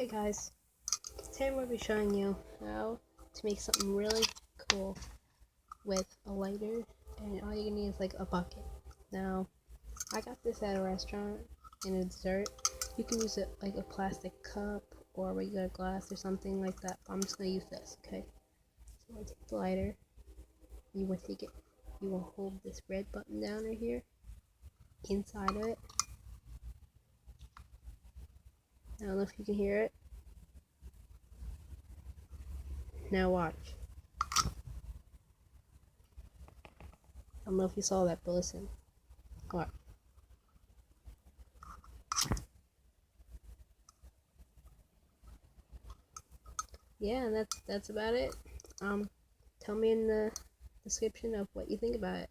Hey guys, today I'm going to be showing you how to make something really cool with a lighter, and all you need is like a bucket. Now, I got this at a restaurant in a dessert. You can use it like a plastic cup or regular glass or something like that. I'm just going to use this, okay? So I'm going to take the lighter, you will take it, you will hold this red button down right here, inside of it. I don't know if you can hear it. Now watch. I don't know if you saw that, but listen. Watch. Yeah, that's about it. Tell me in the description of what you think about it.